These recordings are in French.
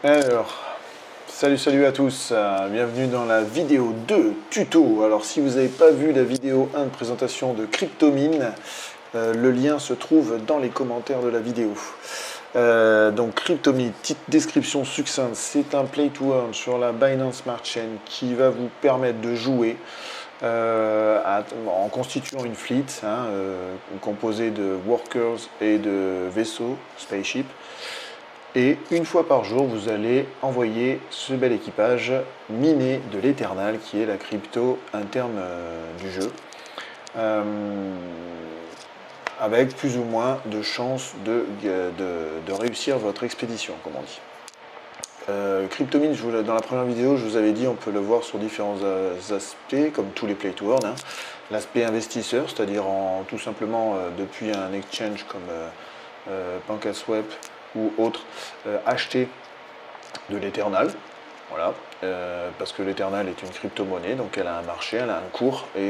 Alors, salut à tous, bienvenue dans la vidéo 2 tuto. Alors si vous n'avez pas vu la vidéo 1 de présentation de Cryptomine, le lien se trouve dans les commentaires de la vidéo. Donc Cryptomine, petite description succincte, c'est un play to earn sur la Binance Smart Chain qui va vous permettre de jouer en constituant une fleet composée de workers et de vaisseaux, spaceship. Et une fois par jour, vous allez envoyer ce bel équipage miné de l'Eternal, qui est la crypto interne du jeu, avec plus ou moins de chances de réussir votre expédition, comme on dit. Cryptomine, dans la première vidéo, je vous avais dit, on peut le voir sur différents aspects, comme tous les play to earn. L'aspect investisseur, c'est-à-dire tout simplement depuis un exchange comme PancakeSwap ou autre, acheter de l'Eternal, voilà, parce que l'Eternal est une crypto-monnaie, donc elle a un marché, elle a un cours, et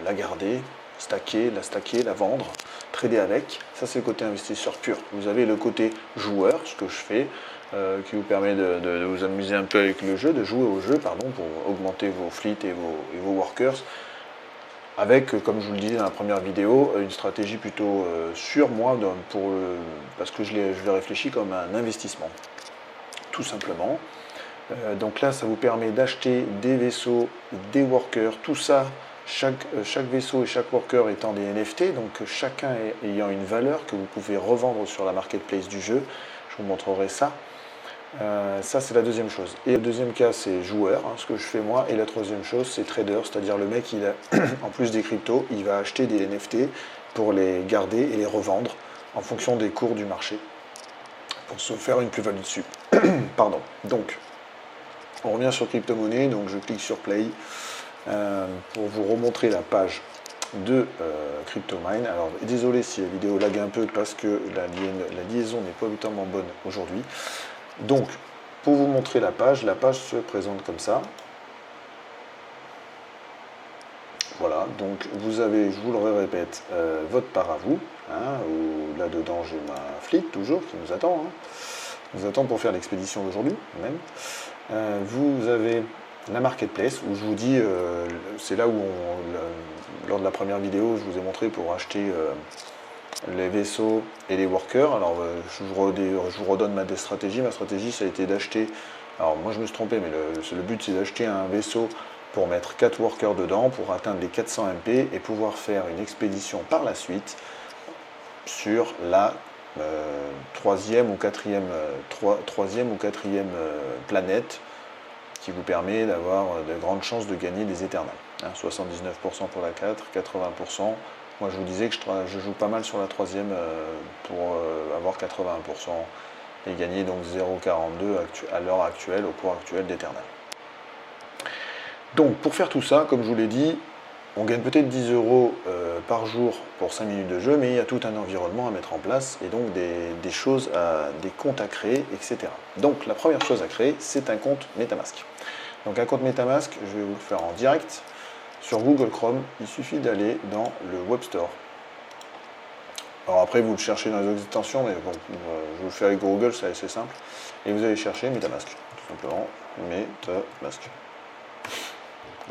la garder, la stacker, la vendre, trader avec, ça c'est le côté investisseur pur. Vous avez le côté joueur, ce que je fais, qui vous permet de vous amuser un peu avec le jeu, de jouer au jeu, pardon, pour augmenter vos fleets et vos workers, avec, comme je vous le disais dans la première vidéo, une stratégie plutôt sûre, moi, parce que je l'ai réfléchi comme un investissement, tout simplement. Donc là, ça vous permet d'acheter des vaisseaux, des workers, tout ça, chaque vaisseau et chaque worker étant des NFT, donc chacun ayant une valeur que vous pouvez revendre sur la marketplace du jeu. Je vous montrerai ça. Ça c'est la deuxième chose. Et le deuxième cas c'est joueur, ce que je fais moi. Et la troisième chose c'est trader, c'est-à-dire le mec il a en plus des cryptos, il va acheter des NFT pour les garder et les revendre en fonction des cours du marché pour se faire une plus-value dessus. Pardon. Donc on revient sur crypto-monnaie, donc je clique sur play pour vous remontrer la page de CryptoMine. Alors désolé si la vidéo lag un peu parce que la liaison n'est pas totalement bonne aujourd'hui. Donc, pour vous montrer la page se présente comme ça. Voilà, donc vous avez, je vous le répète, votre part à vous, où là-dedans j'ai ma fleet toujours qui nous attend, nous attend pour faire l'expédition d'aujourd'hui même. Vous avez la marketplace où je vous dis, c'est là où lors de la première vidéo, je vous ai montré pour acheter les vaisseaux et les workers. Alors je vous redonne ma stratégie. Ma stratégie ça a été d'acheter, alors moi je me suis trompé, mais le but c'est d'acheter un vaisseau pour mettre 4 workers dedans pour atteindre les 400 MP et pouvoir faire une expédition par la suite sur la troisième ou quatrième planète qui vous permet d'avoir de grandes chances de gagner des Eternals. 79% pour la 4, 80%. Moi, je vous disais que je joue pas mal sur la troisième pour avoir 80% et gagner donc 0,42 à l'heure actuelle, au cours actuel d'Eternal. Donc, pour faire tout ça, comme je vous l'ai dit, on gagne peut-être 10 € par jour pour 5 minutes de jeu, mais il y a tout un environnement à mettre en place et donc des choses, des comptes à créer, etc. Donc, la première chose à créer, c'est un compte MetaMask. Donc, un compte MetaMask, je vais vous le faire en direct. Sur Google Chrome, il suffit d'aller dans le Web Store. Alors après, vous le cherchez dans les autres extensions, mais bon, je vous le fais avec Google, c'est assez simple. Et vous allez chercher MetaMask, tout simplement. MetaMask.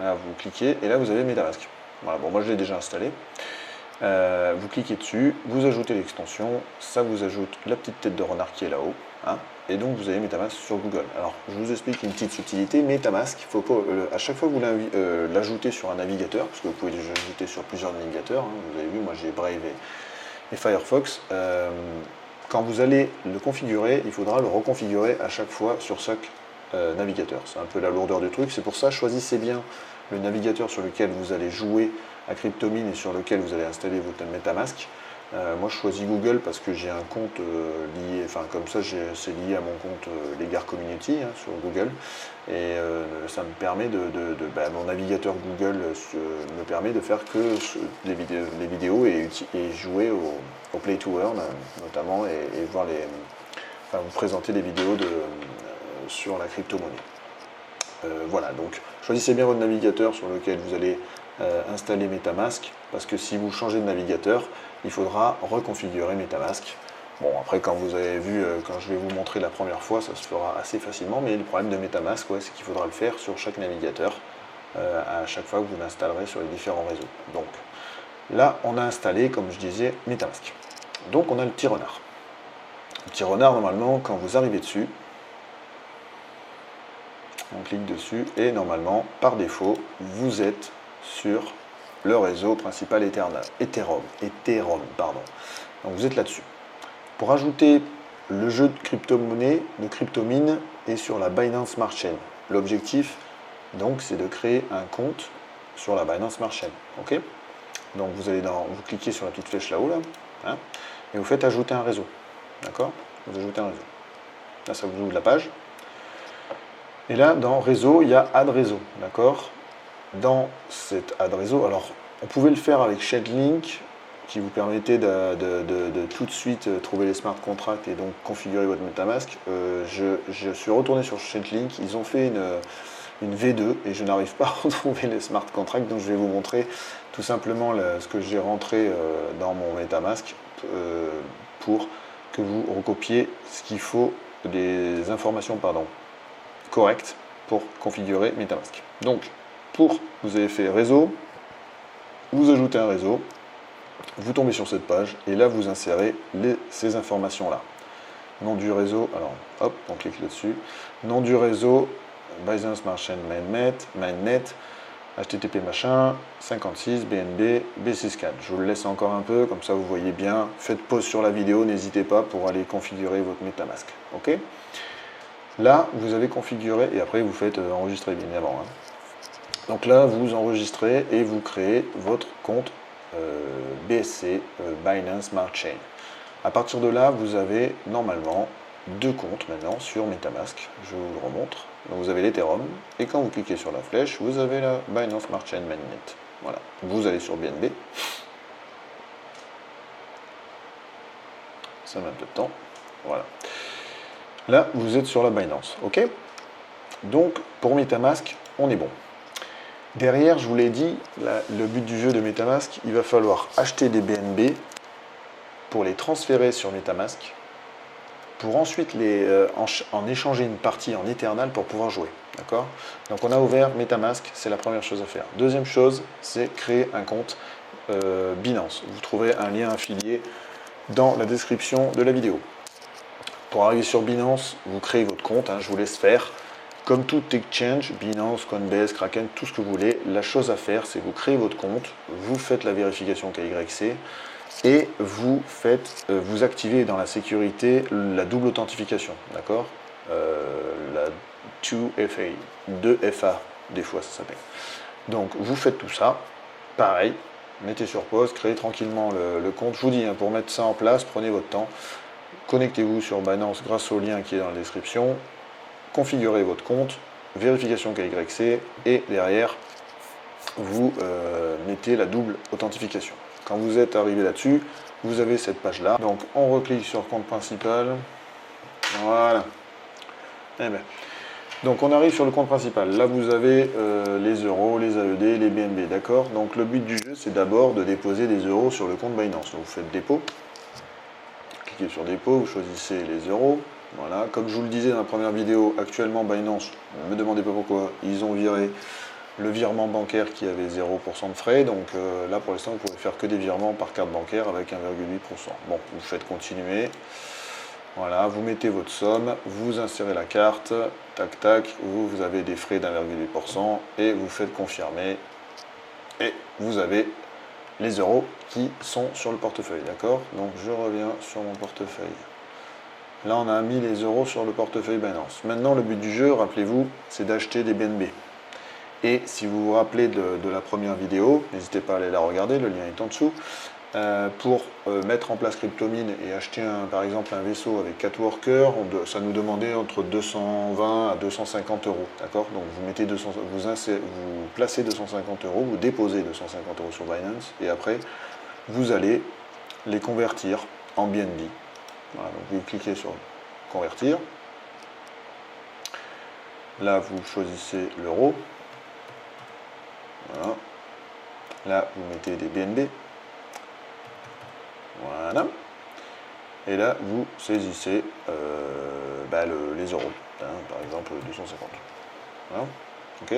Là, vous cliquez, et là, vous avez MetaMask. Voilà, bon, moi, je l'ai déjà installé. Vous cliquez dessus, vous ajoutez l'extension, ça vous ajoute la petite tête de renard qui est là-haut. Et donc vous avez MetaMask sur Google. Alors je vous explique une petite subtilité. MetaMask, il faut pas, à chaque fois que vous l'ajoutez sur un navigateur, parce que vous pouvez l'ajouter sur plusieurs navigateurs, vous avez vu, moi j'ai Brave et Firefox, quand vous allez le configurer, il faudra le reconfigurer à chaque fois sur chaque navigateur. C'est un peu la lourdeur du truc, c'est pour ça choisissez bien le navigateur sur lequel vous allez jouer à Cryptomine et sur lequel vous allez installer votre MetaMask. Moi je choisis Google parce que j'ai un compte lié, enfin comme ça c'est lié à mon compte Legar Community sur Google et ça me permet mon navigateur Google me permet de faire que les vidéos et jouer au Play to Earn notamment et voir vous présenter des vidéos sur la crypto-monnaie. Voilà, donc choisissez bien votre navigateur sur lequel vous allez installer MetaMask, parce que si vous changez de navigateur, il faudra reconfigurer MetaMask Bon, après, quand vous avez vu, quand je vais vous montrer la première fois, ça se fera assez facilement, mais le problème de MetaMask, ouais, c'est qu'il faudra le faire sur chaque navigateur, à chaque fois que vous l'installerez sur les différents réseaux. Donc, là, on a installé, comme je disais, MetaMask. Donc, on a le petit renard. Le petit renard, normalement, quand vous arrivez dessus, on clique dessus, et normalement, par défaut, vous êtes sur le réseau principal Ethereum. Pardon. Donc, vous êtes là-dessus. Pour ajouter le jeu de crypto-monnaie, de crypto-mine, est sur la Binance Smart Chain. L'objectif, donc, c'est de créer un compte sur la Binance Smart Chain. Ok. Donc, vous cliquez sur la petite flèche là-haut, là, hein, et vous faites ajouter un réseau. D'accord. Vous ajoutez un réseau. Là, ça vous ouvre la page. Et là, dans réseau, il y a add réseau. D'accord. Dans cet add réseau, alors, on pouvait le faire avec ShedLink, qui vous permettait de tout de suite trouver les smart contracts et donc configurer votre MetaMask. Je suis retourné sur ShedLink, ils ont fait une V2 et je n'arrive pas à retrouver les smart contracts, donc je vais vous montrer tout simplement ce que j'ai rentré dans mon MetaMask pour que vous recopiez ce qu'il faut, des informations correctes pour configurer MetaMask. Donc, vous avez fait réseau, vous ajoutez un réseau, vous tombez sur cette page et là vous insérez ces informations là. Nom du réseau, alors hop, on clique là-dessus. Nom du réseau, Binance Smart Chain Mainnet, HTTP machin, 56, BNB, B64. Je vous le laisse encore un peu, comme ça vous voyez bien. Faites pause sur la vidéo, n'hésitez pas pour aller configurer votre MetaMask. Ok. Là, vous avez configuré et après vous faites enregistrer bien évidemment. Hein. Donc là, vous enregistrez et vous créez votre compte BSC, Binance Smart Chain. À partir de là, vous avez normalement deux comptes maintenant sur MetaMask. Je vous le remontre. Donc vous avez l'Ethereum et quand vous cliquez sur la flèche, vous avez la Binance Smart Chain Mainnet. Voilà. Vous allez sur BNB. Ça met un peu de temps. Voilà. Là, vous êtes sur la Binance. OK. Donc, pour MetaMask, on est bon. Derrière, je vous l'ai dit, le but du jeu de MetaMask, il va falloir acheter des BNB pour les transférer sur MetaMask, pour ensuite en échanger une partie en Eternal pour pouvoir jouer. D'accord. Donc on a ouvert MetaMask, c'est la première chose à faire. Deuxième chose, c'est créer un compte Binance. Vous trouverez un lien affilié dans la description de la vidéo. Pour arriver sur Binance, vous créez votre compte, hein, je vous laisse faire. Comme tout exchange, Binance, Coinbase, Kraken, tout ce que vous voulez, la chose à faire, c'est vous créez votre compte, vous faites la vérification KYC et vous activez dans la sécurité la double authentification, d'accord, la 2FA, 2FA, des fois ça s'appelle. Donc vous faites tout ça, pareil, mettez sur pause, créez tranquillement le compte. Je vous dis, hein, pour mettre ça en place, prenez votre temps, connectez-vous sur Binance grâce au lien qui est dans la description. Configurez votre compte, vérification KYC et derrière vous mettez la double authentification. Quand vous êtes arrivé là-dessus, vous avez cette page là. Donc on reclique sur compte principal. Voilà. Eh bien. Donc on arrive sur le compte principal. Là vous avez les euros, les AED, les BNB, d'accord. Donc le but du jeu c'est d'abord de déposer des euros sur le compte Binance. Donc vous faites dépôt. Cliquez sur dépôt, vous choisissez les euros. Voilà, comme je vous le disais dans la première vidéo, actuellement Binance, ne me demandez pas pourquoi, ils ont viré le virement bancaire qui avait 0% de frais, donc là pour l'instant vous pouvez faire que des virements par carte bancaire avec 1,8%. Bon, vous faites continuer, voilà, vous mettez votre somme, vous insérez la carte, tac tac, vous avez des frais d'1,8% et vous faites confirmer et vous avez les euros qui sont sur le portefeuille, d'accord. Donc je reviens sur mon portefeuille. Là, on a mis les euros sur le portefeuille Binance. Maintenant, le but du jeu, rappelez-vous, c'est d'acheter des BNB. Et si vous vous rappelez de la première vidéo, n'hésitez pas à aller la regarder, le lien est en dessous, pour mettre en place CryptoMine et acheter par exemple un vaisseau avec 4 workers, ça nous demandait entre 220 à 250 euros. D'accord. Donc vous placez 250 euros, vous déposez 250 euros sur Binance et après, vous allez les convertir en BNB. Voilà, donc vous cliquez sur convertir. Là, vous choisissez l'euro. Voilà. Là, vous mettez des BNB. Voilà. et là vous saisissez les euros, hein, par exemple 250. Voilà. Ok.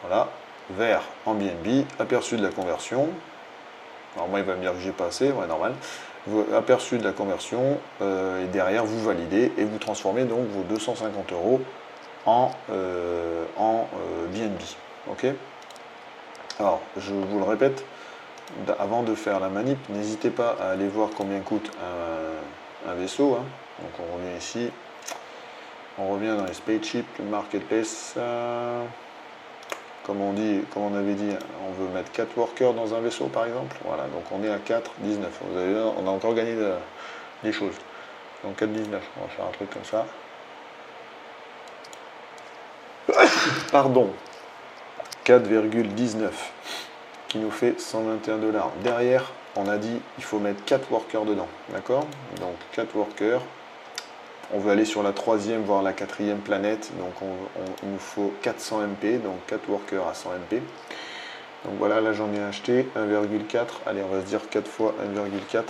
Voilà. Vert en BNB, aperçu de la conversion. Alors moi il va me dire que j'ai pas assez, ouais, normal. Aperçu de la conversion, et derrière vous validez et vous transformez donc vos 250 euros en BNB. Ok. Alors je vous le répète, avant de faire la manip, n'hésitez pas à aller voir combien coûte un vaisseau. Hein. Donc on revient ici, on revient dans les spaceships, le marketplace. Comme on avait dit, on veut mettre 4 workers dans un vaisseau par exemple. Voilà, donc on est à 4,19. Vous avez vu, on a encore gagné des choses. Donc 4,19, on va faire un truc comme ça. Pardon, 4,19 qui nous fait 121 $. Derrière, on a dit il faut mettre 4 workers dedans. D'accord? Donc 4 workers. On veut aller sur la 3e, voire la 4e planète. Donc il nous faut 400 MP, donc 4 workers à 100 MP. Donc voilà, là j'en ai acheté 1,4. Allez, on va se dire 4 fois 1,4.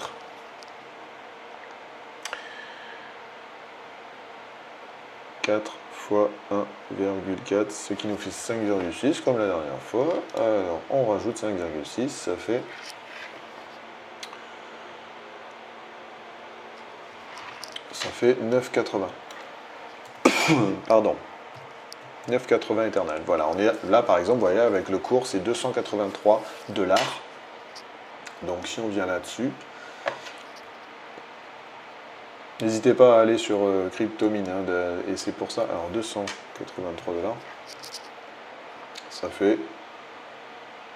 4 fois 1,4, ce qui nous fait 5,6 comme la dernière fois. Alors on rajoute 5,6, ça fait 9,80. Pardon. 9,80 éternel. Voilà, on est là par exemple, vous voyez, avec le cours, c'est 283 $. Donc si on vient là-dessus, n'hésitez pas à aller sur Cryptomine, hein, et c'est pour ça, alors 283 $, ça fait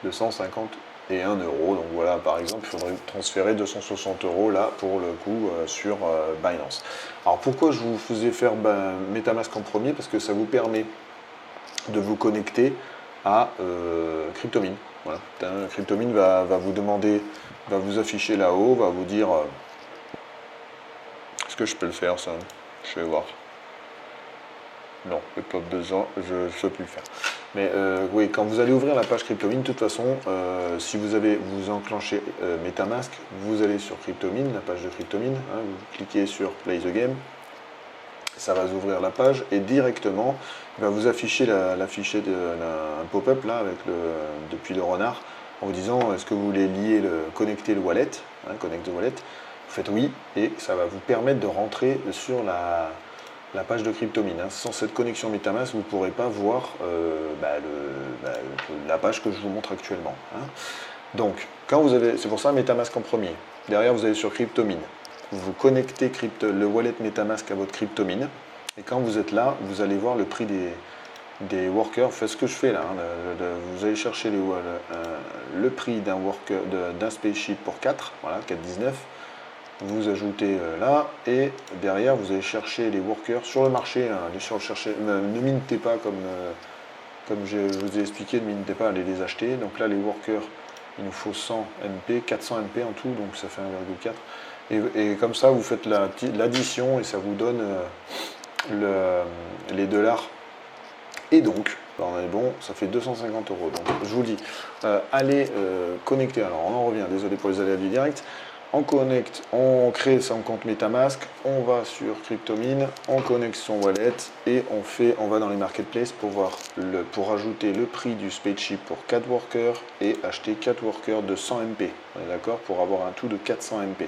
251 €. Donc voilà, par exemple, il faudrait transférer 260 € là pour le coup sur Binance. Alors pourquoi je vous faisais faire Metamask en premier? Parce que ça vous permet de vous connecter à Cryptomine. Voilà. Cryptomine va vous demander, va vous afficher là-haut, va vous dire est-ce que je peux le faire ça? Je vais voir. Non, le pop 2 ans, je ne peux plus le faire. Mais oui, quand vous allez ouvrir la page Cryptomine, de toute façon, si vous enclenchez Metamask, vous allez sur Cryptomine, la page de Cryptomine, hein, vous cliquez sur Play the Game, ça va vous ouvrir la page et directement, il va vous afficher un pop-up là depuis le renard en vous disant est-ce que vous voulez connecter le wallet, hein, connect the wallet. Vous faites oui et ça va vous permettre de rentrer sur la page de Cryptomine. Hein. Sans cette connexion Metamask, vous ne pourrez pas voir la page que je vous montre actuellement. Hein. Donc, c'est pour ça Metamask en premier. Derrière, vous allez sur Cryptomine. Vous connectez le wallet Metamask à votre Cryptomine. Et quand vous êtes là, vous allez voir le prix des workers. Faites ce que je fais là. Hein. Vous allez chercher le prix d'un spaceship pour 4. Voilà, 4,19. Vous ajoutez là et derrière vous allez chercher les workers sur le marché. Hein, ne mintez pas comme je vous ai expliqué, ne mintez pas, allez les acheter. Donc là les workers, il nous faut 100 MP, 400 MP en tout, donc ça fait 1,4. Et comme ça vous faites l'addition et ça vous donne les dollars. Et donc, on est bon, ça fait 250 €. Donc je vous dis, allez connecter. Alors on en revient, désolé pour les aléas du direct. On connecte, on crée son compte Metamask, on va sur Cryptomine, on connecte son wallet et on va dans les marketplaces pour ajouter le prix du spaceship pour 4 workers et acheter 4 workers de 100 MP. On est d'accord? Pour avoir un tout de 400 MP.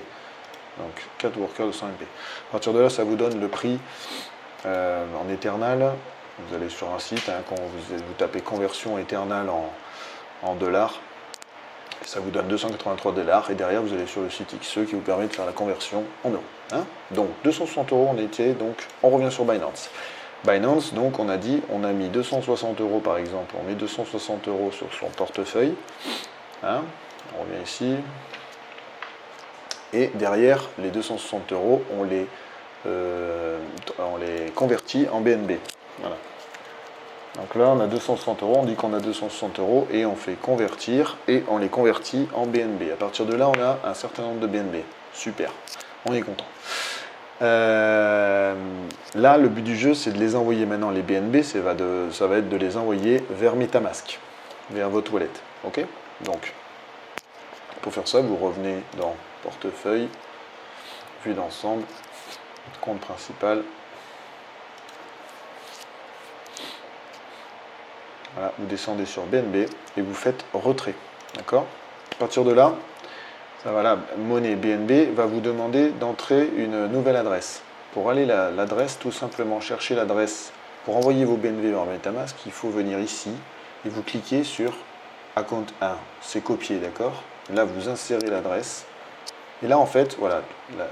Donc 4 workers de 100 MP. À partir de là, ça vous donne le prix en Eternal. Vous allez sur un site, hein, quand vous tapez conversion Eternal en dollars. Ça vous donne 283 $ et derrière vous allez sur le site XE qui vous permet de faire la conversion en euros. Hein. Donc 260 € on était, donc on revient sur Binance. Binance, donc on a mis 260 € par exemple, on met 260 € sur son portefeuille. Hein. On revient ici. Et derrière les 260 €, on les convertit en BNB. Voilà. Donc là, on a 260 €, on dit qu'on a 260 € et on fait convertir et on les convertit en BNB. À partir de là, on a un certain nombre de BNB. Super, on est content. Là, le but du jeu, c'est de les envoyer maintenant, les BNB, ça va être de les envoyer vers Metamask, vers votre wallet. Ok. Donc, pour faire ça, vous revenez dans portefeuille vue d'ensemble, compte principal. Voilà, vous descendez sur BNB et vous faites retrait. D'accord? À partir de là, ça va là, monnaie BNB va vous demander d'entrer une nouvelle adresse. Pour aller l'adresse, tout simplement chercher l'adresse. Pour envoyer vos BNB vers Metamask, il faut venir ici et vous cliquez sur Account 1. C'est copié, d'accord? Là, vous insérez l'adresse. Et là, en fait, voilà,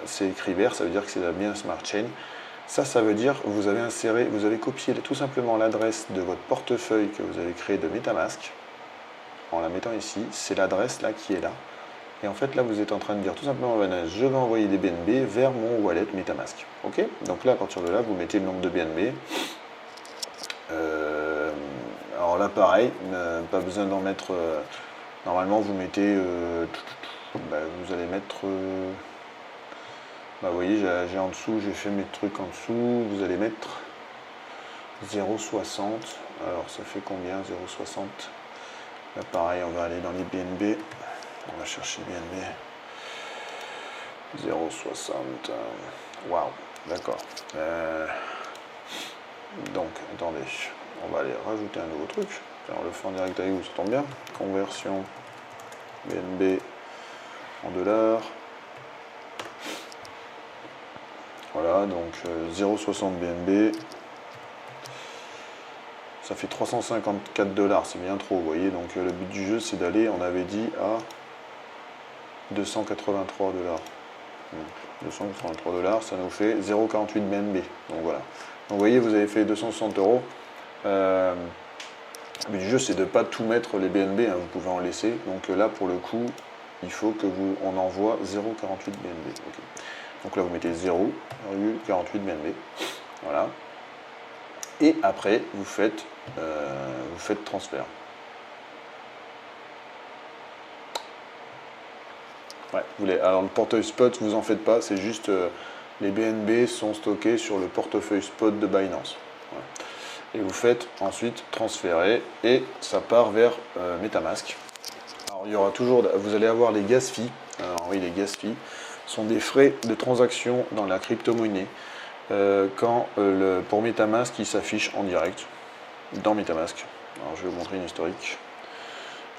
c'est écrit vert, ça veut dire que c'est bien Smart Chain. Ça veut dire que vous avez inséré, vous avez copié tout simplement l'adresse de votre portefeuille que vous avez créé de Metamask. En la mettant ici, c'est l'adresse là qui est là. Et en fait, là, vous êtes en train de dire tout simplement, je vais envoyer des BNB vers mon wallet Metamask. Ok? Donc là, à partir de là, vous mettez le nombre de BNB. Alors là, pareil, pas besoin d'en mettre. Normalement, vous mettez. Vous allez mettre. Vous voyez, j'ai en dessous, j'ai fait mes trucs en dessous. Vous allez mettre 0,60. Alors, ça fait combien 0,60? Là, pareil, on va aller dans les BNB. On va chercher BNB. 0,60. Waouh, d'accord. Donc, attendez, on va aller rajouter un nouveau truc. On le fait en direct avec vous, ça tombe bien. Conversion BNB en dollars. Voilà, donc 0,60 BNB. Ça fait 354 $, c'est bien trop, vous voyez. Donc le but du jeu, c'est d'aller, on avait dit, à 283 $. Donc, 283 $, ça nous fait 0,48 BNB. Donc voilà. Donc vous voyez, vous avez fait 260 €. Le but du jeu, c'est de ne pas tout mettre les BNB, hein, vous pouvez en laisser. Donc là, pour le coup, il faut que on envoie 0,48 BNB. Okay. Donc là, vous mettez 0,48 BNB. Voilà. Et après, vous faites transfert. Ouais, alors le portefeuille spot, vous en faites pas, c'est juste les BNB sont stockés sur le portefeuille spot de Binance. Voilà. Et vous faites ensuite transférer et ça part vers Metamask. Alors il y aura toujours, vous allez avoir les gas fees. Alors oui, les gas fees sont des frais de transaction dans la crypto-monnaie pour Metamask, il s'affiche en direct dans Metamask. Alors je vais vous montrer une historique.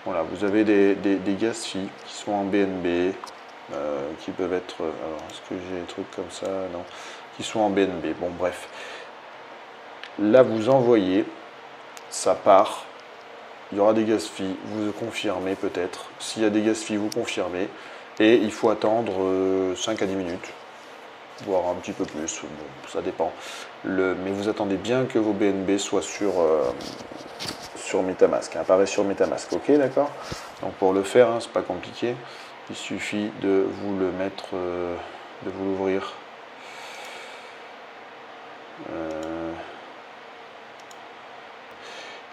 Voilà, vous avez des gas fees qui sont en BNB, qui peuvent être. Alors, est-ce que j'ai des trucs comme ça? Non. Qui sont en BNB. Bon, bref. Là, vous envoyez, ça part. Il y aura des gas fees, vous confirmez peut-être. S'il y a des gas fees, vous confirmez. Et il faut attendre 5 à 10 minutes, voire un petit peu plus. Bon, ça dépend. Mais vous attendez bien que vos BNB soient sur Metamask, apparaissent sur Metamask. Ok, d'accord? Donc pour le faire, c'est pas compliqué. Il suffit de vous le mettre, de vous l'ouvrir.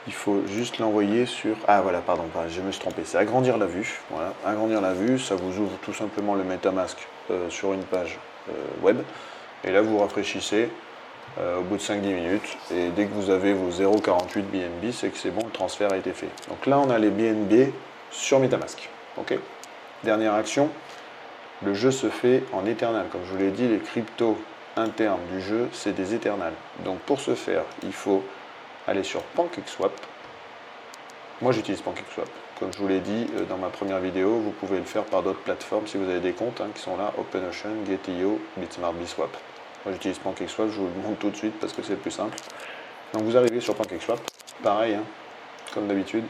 Il faut juste l'envoyer sur... Ah voilà, pardon, je me suis trompé. C'est agrandir la vue. Voilà, agrandir la vue, ça vous ouvre tout simplement le Metamask sur une page web. Et là, vous rafraîchissez au bout de 5-10 minutes. Et dès que vous avez vos 0,48 BNB, c'est que c'est bon, le transfert a été fait. Donc là, on a les BNB sur Metamask. Ok. Dernière action, le jeu se fait en Eternal. Comme je vous l'ai dit, les cryptos internes du jeu, c'est des Eternal. Donc pour ce faire, il faut aller sur PancakeSwap. Moi j'utilise PancakeSwap. Comme je vous l'ai dit dans ma première vidéo, vous pouvez le faire par d'autres plateformes si vous avez des comptes qui sont là, OpenOcean, Gate.io, Bitsmart, Biswap. Moi j'utilise PancakeSwap, je vous le montre tout de suite parce que c'est le plus simple. Donc vous arrivez sur PancakeSwap, pareil, comme d'habitude,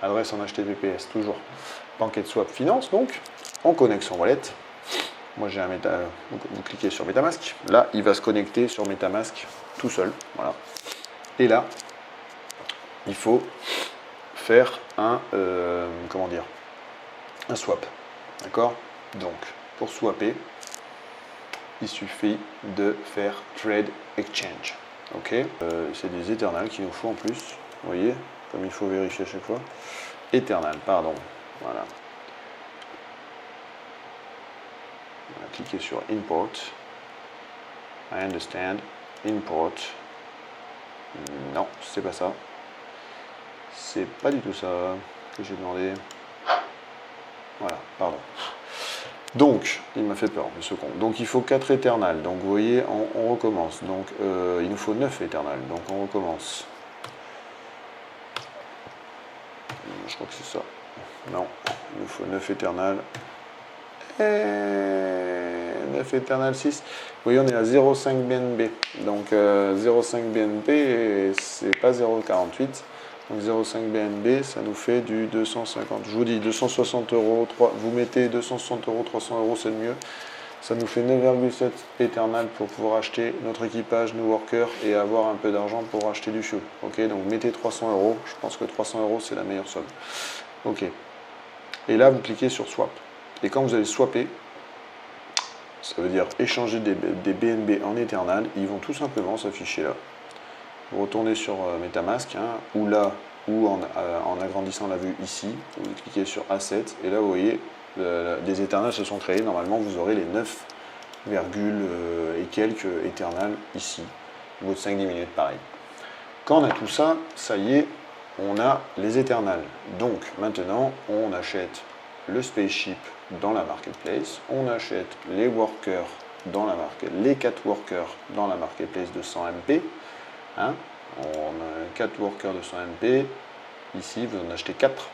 adresse en HTTPS toujours. PancakeSwap Finance donc, on connecte son wallet. Moi j'ai un vous cliquez sur Metamask, là il va se connecter sur Metamask tout seul, voilà. Et là, il faut faire un swap, d'accord? Donc pour swapper, il suffit de faire Trade Exchange, ok? C'est des Eternal qu'il nous faut en plus, vous voyez, comme il faut vérifier à chaque fois. Eternal, pardon, voilà. On va cliquer sur Import. I understand. Import. Non, c'est pas ça. C'est pas du tout ça que j'ai demandé. Voilà, pardon. Donc, il m'a fait peur, ce con. Donc, il faut 4 éternales. Donc, vous voyez, on recommence. Donc, il nous faut 9 éternales. Donc, on recommence. Je crois que c'est ça. Non, il nous faut 9 éternales. Et 9 éternales 6. Vous voyez, on est à 0,5 BNB. Donc, 0,5 BNB, c'est pas 0,48. Donc 0,5 BNB, ça nous fait du 250. Je vous dis 260 euros, vous mettez 260 euros, 300 euros, c'est le mieux. Ça nous fait 9,7 éternal pour pouvoir acheter notre équipage, nos workers et avoir un peu d'argent pour acheter du fuel. Ok, donc mettez 300 euros. Je pense que 300 euros c'est la meilleure somme. Ok. Et là, vous cliquez sur swap. Et quand vous allez swapper, ça veut dire échanger des BNB en éternal, ils vont tout simplement s'afficher là. Vous retournez sur Metamask, hein, ou là, ou en agrandissant la vue ici, vous cliquez sur Assets, et là vous voyez, des éternals se sont créés. Normalement vous aurez les 9, et quelques éternals ici. Au bout de 5-10 minutes, pareil. Quand on a tout ça, ça y est, on a les éternals. Donc maintenant, on achète le spaceship dans la marketplace, on achète les workers dans la marketplace, les 4 workers dans la marketplace de 100 MP. Hein, on a 4 workers de 100 MP. Ici, vous en achetez 4.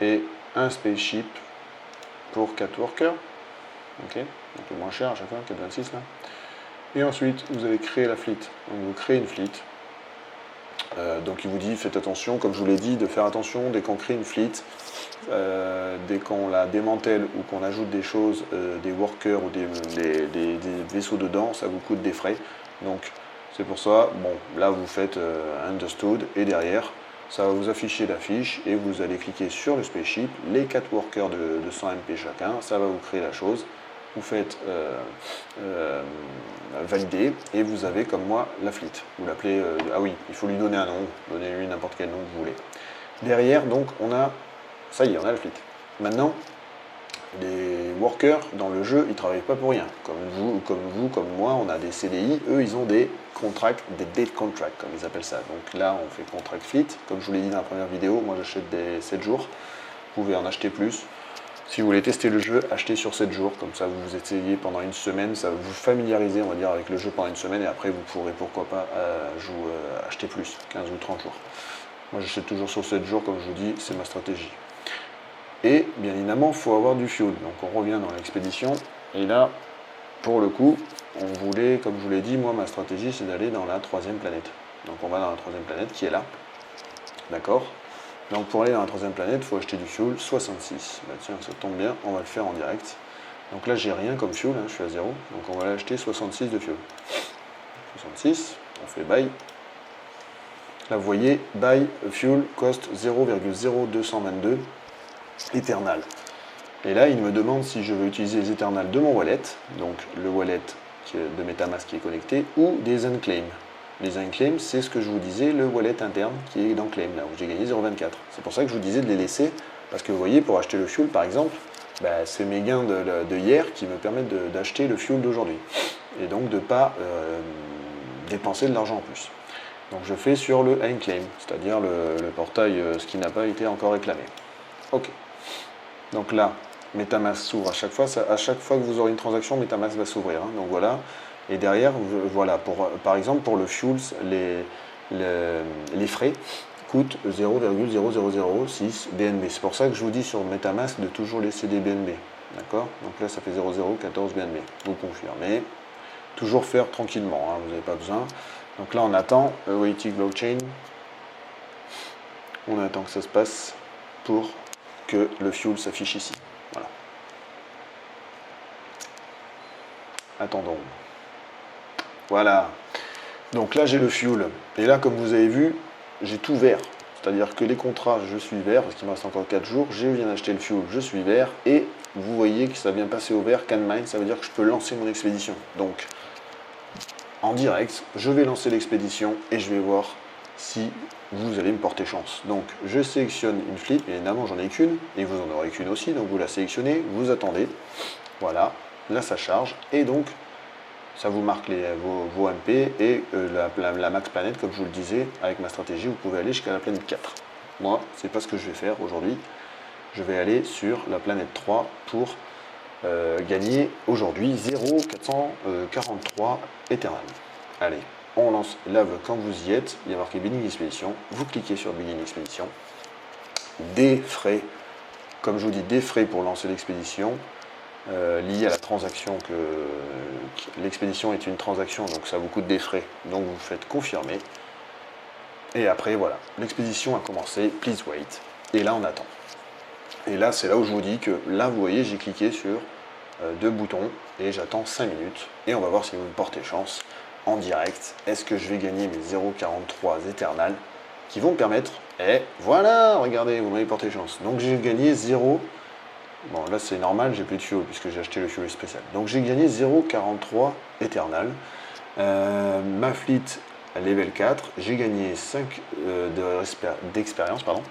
Et un spaceship pour 4 workers. Ok, donc le moins cher à chaque fois, 4,26 là. Et ensuite, vous allez créer la fleet. Donc vous créez une fleet. Donc il vous dit, faites attention, comme je vous l'ai dit, de faire attention dès qu'on crée une fleet, dès qu'on la démantèle ou qu'on ajoute des choses, des workers ou des vaisseaux dedans, ça vous coûte des frais. Donc c'est pour ça, bon, là vous faites Understood et derrière, ça va vous afficher la fiche et vous allez cliquer sur le spaceship, les 4 workers de 100 MP chacun, ça va vous créer la chose. Vous faites valider et vous avez comme moi la fleet. Vous l'appelez, ah oui, il faut lui donner un nom, donnez-lui n'importe quel nom que vous voulez. Derrière, donc, on a, ça y est, on a la fleet. Maintenant, les workers dans le jeu, ils ne travaillent pas pour rien. Comme moi, on a des CDI, eux, ils ont des contracts, des date contracts, comme ils appellent ça. Donc là, on fait contract fleet. Comme je vous l'ai dit dans la première vidéo, moi j'achète des 7 jours. Vous pouvez en acheter plus. Si vous voulez tester le jeu, achetez sur 7 jours, comme ça vous essayez pendant une semaine, ça va vous familiariser, on va dire, avec le jeu pendant une semaine, et après vous pourrez pourquoi pas acheter plus, 15 ou 30 jours. Moi j'achète toujours sur 7 jours, comme je vous dis, c'est ma stratégie. Et bien évidemment, il faut avoir du fuel. Donc on revient dans l'expédition, et là, pour le coup, on voulait, comme je vous l'ai dit, moi ma stratégie c'est d'aller dans la 3e planète. Donc on va dans la 3e planète qui est là, d'accord ? Donc pour aller dans la 3e planète, il faut acheter du fuel 66. Bah tiens, ça tombe bien, on va le faire en direct. Donc là, j'ai rien comme fuel, hein, je suis à 0. Donc on va aller acheter 66 de fuel. 66, on fait buy. Là, vous voyez, buy fuel cost 0,0222 éternal. Et là, il me demande si je veux utiliser les éternals de mon wallet, donc le wallet de Metamask qui est connecté, ou des unclaims. Les unclaims, c'est ce que je vous disais, le wallet interne qui est dans Claim, là où j'ai gagné 0,24. C'est pour ça que je vous disais de les laisser, parce que vous voyez, pour acheter le fuel par exemple, bah, c'est mes gains de hier qui me permettent d'acheter le fuel d'aujourd'hui. Et donc de ne pas dépenser de l'argent en plus. Donc je fais sur le unclaim, c'est-à-dire le portail, ce qui n'a pas été encore réclamé. Ok. Donc là, Metamask s'ouvre à chaque fois. À chaque fois que vous aurez une transaction, Metamask va s'ouvrir. Hein. Donc voilà. Et derrière, voilà, par exemple, pour le fuel, les frais coûtent 0,0006 BNB. C'est pour ça que je vous dis sur Metamask de toujours laisser des BNB. D'accord? Donc là, ça fait 0,014 BNB. Vous confirmez. Toujours faire tranquillement, hein, vous n'avez pas besoin. Donc là, on attend Awaiting Blockchain. On attend que ça se passe pour que le fuel s'affiche ici. Voilà. Attendons. Voilà. Donc là, j'ai le fuel. Et là, comme vous avez vu, j'ai tout vert. C'est-à-dire que les contrats, je suis vert, parce qu'il me reste encore 4 jours. Je viens d'acheter le fuel, je suis vert. Et vous voyez que ça vient passer au vert, can mine, ça veut dire que je peux lancer mon expédition. Donc, en direct, je vais lancer l'expédition et je vais voir si vous allez me porter chance. Donc, je sélectionne une fleet. Bien évidemment, j'en ai qu'une. Et vous en aurez qu'une aussi. Donc, vous la sélectionnez, vous attendez. Voilà. Là, ça charge. Et donc, ça vous marque vos MP et la max planète, comme je vous le disais, avec ma stratégie, vous pouvez aller jusqu'à la planète 4. Moi, c'est pas ce que je vais faire aujourd'hui. Je vais aller sur la planète 3 pour gagner aujourd'hui 0,443 Eternal. Allez, on lance là quand vous y êtes, il y a marqué Beginning Expedition, vous cliquez sur Beginning Expedition, des frais, comme je vous dis, des frais pour lancer l'expédition, liés à la transaction, que l'expédition est une transaction, donc ça vous coûte des frais, donc vous faites confirmer, et après voilà, l'expédition a commencé, please wait, et là on attend. Et là c'est là où je vous dis que, là vous voyez, j'ai cliqué sur deux boutons, et j'attends 5 minutes, et on va voir si vous me portez chance, en direct, est-ce que je vais gagner mes 0,43 Eternal, qui vont me permettre, et voilà, regardez, vous m'avez porté chance, donc j'ai gagné 0, bon là c'est normal, j'ai plus de fuel, puisque j'ai acheté le fuel spécial, donc j'ai gagné 0,43 Eternal, ma fleet level 4, j'ai gagné 5 d'expérience, pardon,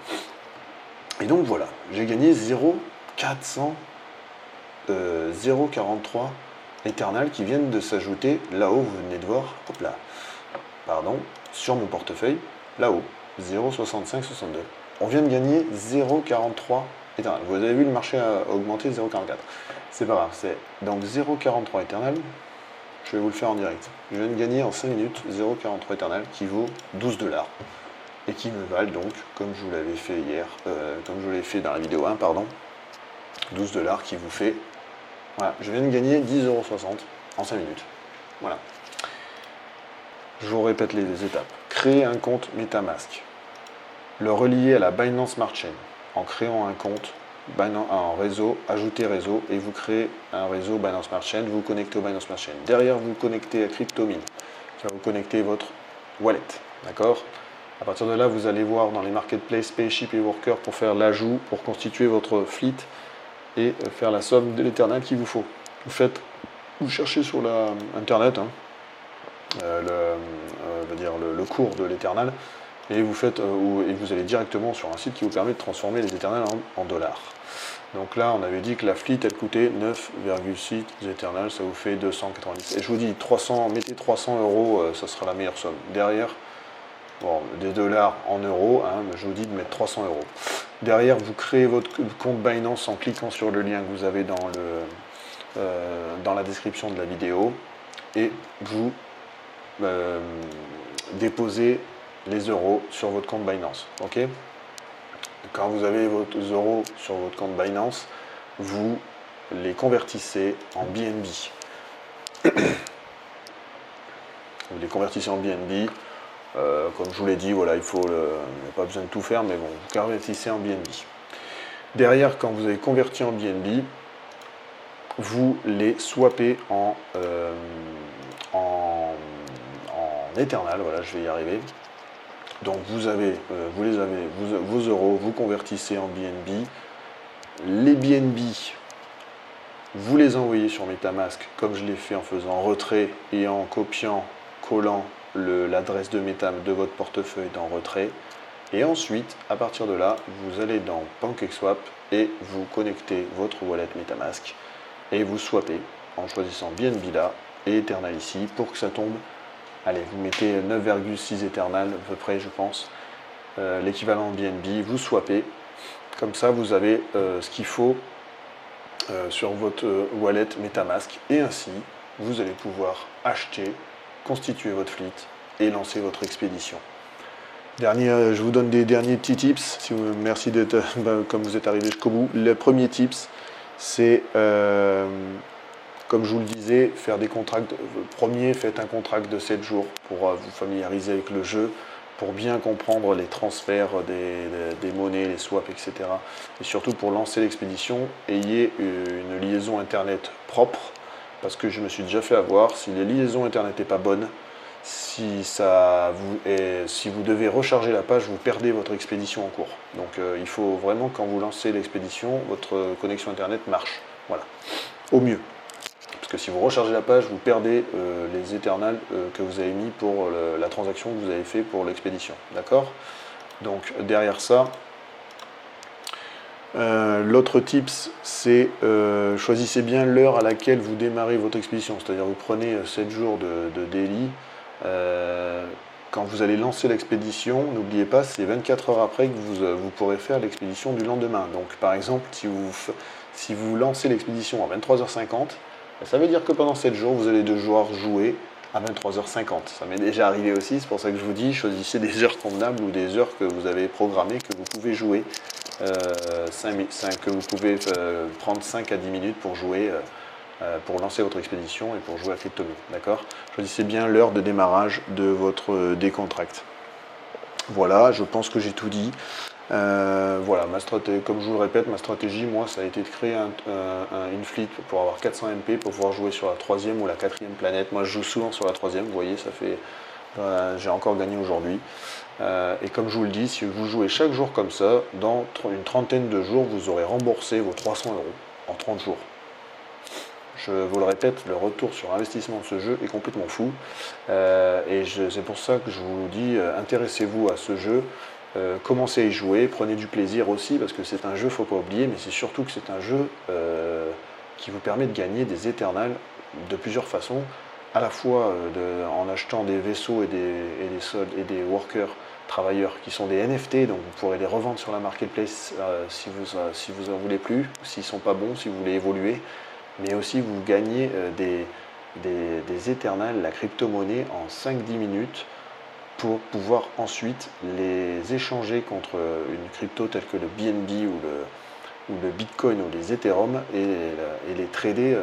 et donc voilà, j'ai gagné 0,43 Eternal qui viennent de s'ajouter là-haut, vous venez de voir, hop là, pardon, sur mon portefeuille, là-haut, 0,6562. On vient de gagner 0,43 Eternal. Vous avez vu, le marché a augmenté 0,44. C'est pas grave, c'est donc 0,43 Eternal. Je vais vous le faire en direct. Je viens de gagner en 5 minutes 0,43 Eternal qui vaut 12 $ et qui me valent donc, comme je vous l'avais fait hier, comme je vous l'ai fait dans la vidéo 1, pardon, 12 $ qui vous fait. Voilà, je viens de gagner 10,60 € en 5 minutes. Voilà. Je vous répète les étapes. Créer un compte MetaMask. Le relier à la Binance Smart Chain. En créant un compte en réseau, ajouter réseau, et vous créez un réseau Binance Smart Chain, vous vous connectez au Binance Smart Chain. Derrière, vous vous connectez à CryptoMint, qui va vous connecter votre wallet. D'accord? À partir de là, vous allez voir dans les marketplaces Payship et Worker pour faire l'ajout, pour constituer votre fleet et faire la somme de l'Eternal qu'il vous faut. Vous cherchez sur Internet le cours de l'Eternal et vous allez directement sur un site qui vous permet de transformer les Eternals en dollars. Donc là, on avait dit que la fleet, elle coûtait 9,6 Eternal, ça vous fait 290. Et je vous dis, mettez 300 €, ça sera la meilleure somme. Derrière, bon, des dollars en euros, mais je vous dis de mettre 300 €. Derrière, vous créez votre compte Binance en cliquant sur le lien que vous avez dans la description de la vidéo et vous déposez les euros sur votre compte Binance. Ok? Quand vous avez vos euros sur votre compte Binance, vous les convertissez en BNB. Vous les convertissez en BNB. Comme je vous l'ai dit, voilà, il n'y a pas besoin de tout faire, mais bon, vous convertissez en BNB. Derrière, quand vous avez converti en BNB, vous les swappez en Eternal, voilà, je vais y arriver. Donc vous avez vos euros, vous convertissez en BNB. Les BNB, vous les envoyez sur MetaMask, comme je l'ai fait en faisant retrait et en collant l'adresse de de votre portefeuille dans retrait. Et ensuite, à partir de là, vous allez dans PancakeSwap et vous connectez votre wallet MetaMask et vous swappez en choisissant BNB là et Eternal ici pour que ça tombe. Allez, vous mettez 9,6 Eternal à peu près, je pense, l'équivalent en BNB, vous swappez. Comme ça, vous avez ce qu'il faut sur votre wallet MetaMask et ainsi, vous allez pouvoir acheter, constituer votre fleet et lancer votre expédition. Je vous donne des derniers petits tips. Merci d'être, comme vous êtes arrivé jusqu'au bout. Le premier tips, c'est, comme je vous le disais, faire des contracts. Premier, faites un contract de 7 jours pour vous familiariser avec le jeu, pour bien comprendre les transferts des monnaies, les swaps, etc. Et surtout pour lancer l'expédition, ayez une liaison Internet propre, parce que je me suis déjà fait avoir, si les liaisons Internet n'est pas bonne, si vous devez recharger la page, vous perdez votre expédition en cours. Donc il faut vraiment, quand vous lancez l'expédition, votre connexion Internet marche. Voilà, au mieux. Parce que si vous rechargez la page, vous perdez les Eternals que vous avez mis pour la transaction que vous avez fait pour l'expédition. D'accord? Donc derrière ça, l'autre tips, c'est choisissez bien l'heure à laquelle vous démarrez votre expédition. C'est-à-dire vous prenez 7 jours de daily. Quand vous allez lancer l'expédition, n'oubliez pas, c'est 24 heures après que vous pourrez faire l'expédition du lendemain. Donc par exemple, Si vous lancez l'expédition à 23h50, ça veut dire que pendant 7 jours, vous allez devoir jouer à 23h50. Ça m'est déjà arrivé aussi, c'est pour ça que je vous dis, choisissez des heures convenables ou des heures que vous avez programmées, que vous pouvez jouer, que vous pouvez prendre 5 à 10 minutes pour jouer, pour lancer votre expédition et pour jouer à Cryptomy. D'accord? Choisissez bien l'heure de démarrage de votre décontract. Voilà, je pense que j'ai tout dit. Voilà, comme je vous le répète, ma stratégie, moi, ça a été de créer une fleet pour avoir 400 MP, pour pouvoir jouer sur la 3e ou la 4e planète. Moi, je joue souvent sur la 3e, vous voyez, ça fait, j'ai encore gagné aujourd'hui. Et comme je vous le dis, si vous jouez chaque jour comme ça, dans une trentaine de jours, vous aurez remboursé vos 300 € en 30 jours. Je vous le répète, le retour sur investissement de ce jeu est complètement fou. Et c'est pour ça que je vous dis, intéressez-vous à ce jeu. Commencez à y jouer, prenez du plaisir aussi, parce que c'est un jeu, il ne faut pas oublier, mais c'est surtout que c'est un jeu qui vous permet de gagner des éternals de plusieurs façons, à la fois en achetant des vaisseaux et des workers, travailleurs, qui sont des NFT, donc vous pourrez les revendre sur la marketplace si vous en voulez plus, s'ils ne sont pas bons, si vous voulez évoluer, mais aussi vous gagnez des éternals, la crypto-monnaie, en 5-10 minutes, pour pouvoir ensuite les échanger contre une crypto telle que le BNB ou le Bitcoin ou les Ethereum et les trader,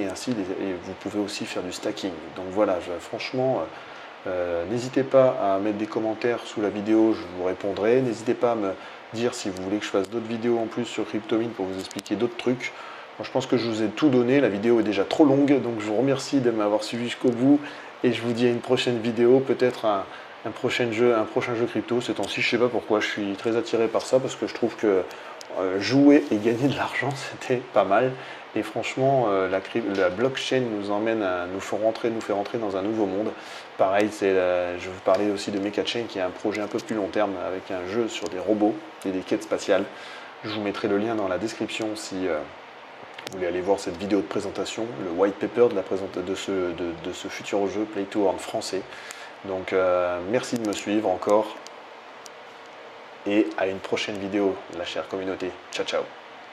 et ainsi et vous pouvez aussi faire du stacking. Donc voilà, franchement, n'hésitez pas à mettre des commentaires sous la vidéo, je vous répondrai. N'hésitez pas à me dire si vous voulez que je fasse d'autres vidéos en plus sur CryptoMine pour vous expliquer d'autres trucs. Moi, je pense que je vous ai tout donné, la vidéo est déjà trop longue, donc je vous remercie de m'avoir suivi jusqu'au bout. Et je vous dis à une prochaine vidéo, peut-être un prochain jeu crypto. Ces temps-ci, je ne sais pas pourquoi, je suis très attiré par ça parce que je trouve que jouer et gagner de l'argent, c'était pas mal. Et franchement, la blockchain nous fait rentrer dans un nouveau monde. Pareil, je vais vous parler aussi de MechaChain qui est un projet un peu plus long terme avec un jeu sur des robots et des quêtes spatiales. Je vous mettrai le lien dans la description si vous voulez aller voir cette vidéo de présentation, le white paper de ce futur jeu Play to Earn français. Donc merci de me suivre encore et à une prochaine vidéo, la chère communauté. Ciao ciao.